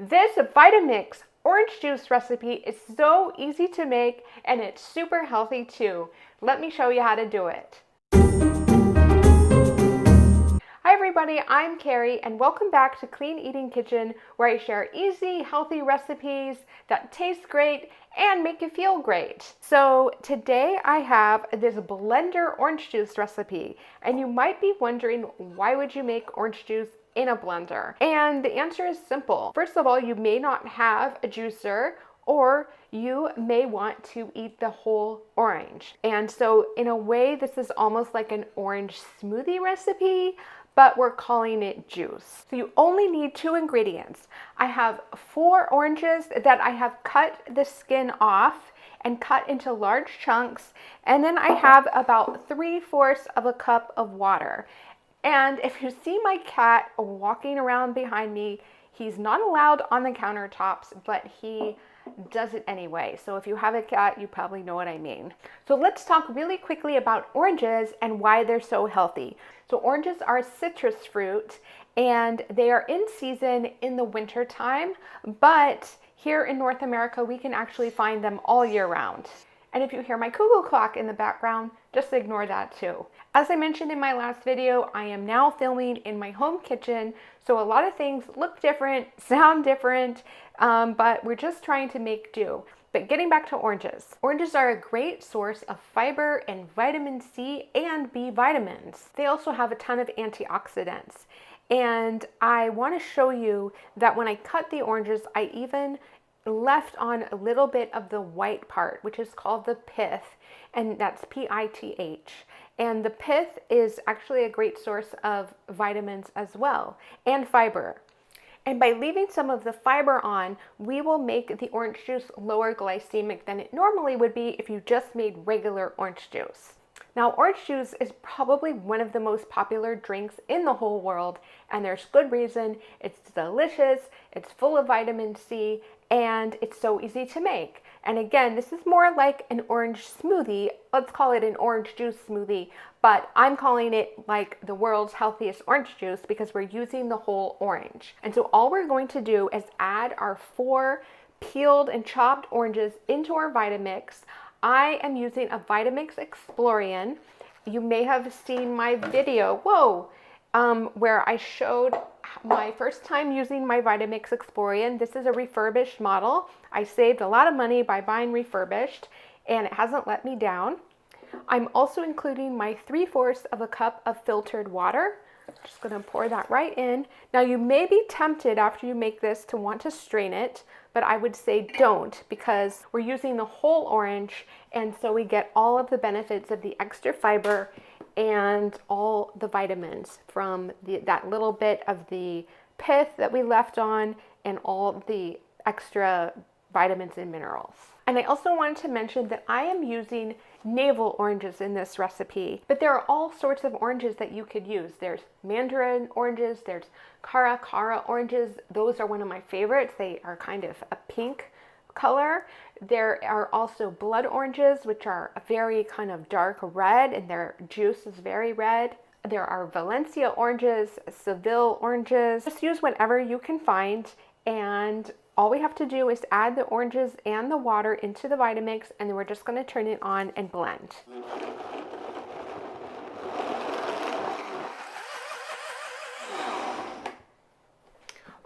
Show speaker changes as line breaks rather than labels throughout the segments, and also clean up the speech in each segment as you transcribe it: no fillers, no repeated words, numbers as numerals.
This Vitamix Orange Juice recipe is so easy to make and it's super healthy too. Let me show you how to do it. Hi everybody, I'm Carrie and welcome back to Clean Eating Kitchen, where I share easy, healthy recipes that taste great and make you feel great. So today I have this blender orange juice recipe, and you might be wondering, why would you make orange juice in a blender? And the answer is simple. First of all, you may not have a juicer, or you may want to eat the whole orange. And so in a way, this is almost like an orange smoothie recipe, but we're calling it juice. So you only need 2 ingredients. I have 4 oranges that I have cut the skin off and cut into large chunks. And then I have about 3/4 of a cup of water. And if you see my cat walking around behind me, he's not allowed on the countertops, but he does it anyway. So if you have a cat, you probably know what I mean. So let's talk really quickly about oranges and why they're so healthy. So oranges are citrus fruit and they are in season in the winter time, but here in North America, we can actually find them all year round. And if you hear my cuckoo clock in the background, just ignore that too. As I mentioned in my last video, I am now filming in my home kitchen, so a lot of things look different, sound different, but we're just trying to make do. But getting back to oranges. Oranges are a great source of fiber and vitamin C and B vitamins. They also have a ton of antioxidants. And I want to show you that when I cut the oranges, I even left on a little bit of the white part, which is called the pith, and that's P-I-T-H. And the pith is actually a great source of vitamins as well, and fiber. And by leaving some of the fiber on, we will make the orange juice lower glycemic than it normally would be if you just made regular orange juice. Now, orange juice is probably one of the most popular drinks in the whole world, and there's good reason. It's delicious, it's full of vitamin C, and it's so easy to make. And again, this is more like an orange smoothie. Let's call it an orange juice smoothie, but I'm calling it like the world's healthiest orange juice because we're using the whole orange. And so all we're going to do is add our 4 peeled and chopped oranges into our Vitamix. I am using a Vitamix Explosion. You may have seen my video, where I showed my first time using my Vitamix Explosion. This is a refurbished model. I saved a lot of money by buying refurbished, and it hasn't let me down. I'm also including my 3/4 of a cup of filtered water. Just gonna pour that right in. Now you may be tempted after you make this to want to strain it, but I would say don't, because we're using the whole orange, and so we get all of the benefits of the extra fiber and all the vitamins from that little bit of the pith that we left on and all the extra vitamins and minerals. And I also wanted to mention that I am using navel oranges in this recipe, but there are all sorts of oranges that you could use. There's mandarin oranges, there's cara oranges. Those are one of my favorites. They are kind of a pink color. There are also blood oranges, which are a very kind of dark red, and their juice is very red. There are Valencia oranges, Seville oranges. Just use whatever you can find, and all we have to do is add the oranges and the water into the Vitamix, and then we're just going to turn it on and blend.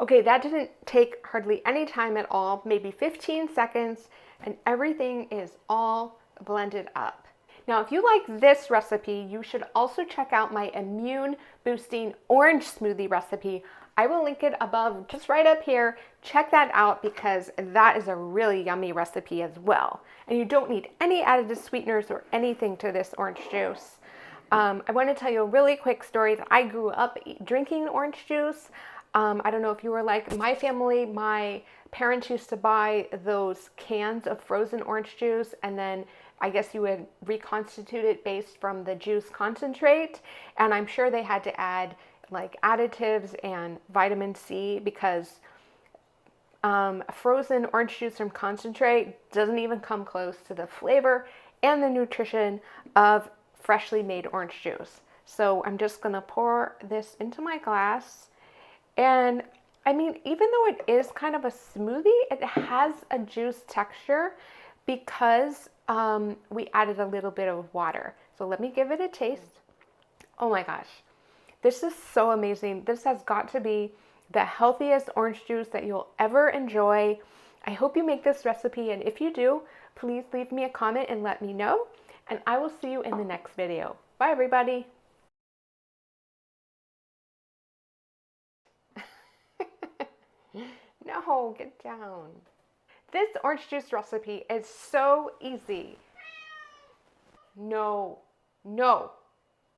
Okay, that didn't take hardly any time at all, maybe 15 seconds, and everything is all blended up. Now, if you like this recipe, you should also check out my immune boosting orange smoothie recipe. I will link it above, just right up here. Check that out because that is a really yummy recipe as well. And you don't need any added sweeteners or anything to this orange juice. I want to tell you a really quick story that I grew up drinking orange juice. I don't know if you were like my family. My parents used to buy those cans of frozen orange juice, and then I guess you would reconstitute it based from the juice concentrate. And I'm sure they had to add like additives and vitamin C, because frozen orange juice from concentrate doesn't even come close to the flavor and the nutrition of freshly made orange juice. So I'm just gonna pour this into my glass, and I mean, even though it is kind of a smoothie, it has a juice texture because we added a little bit of water. So let me give it a taste. Oh my gosh, this is so amazing. This has got to be the healthiest orange juice that you'll ever enjoy. I hope you make this recipe, and if you do, please leave me a comment and let me know, and I will see you in the next video. Bye, everybody. No, get down. This orange juice recipe is so easy. No, no.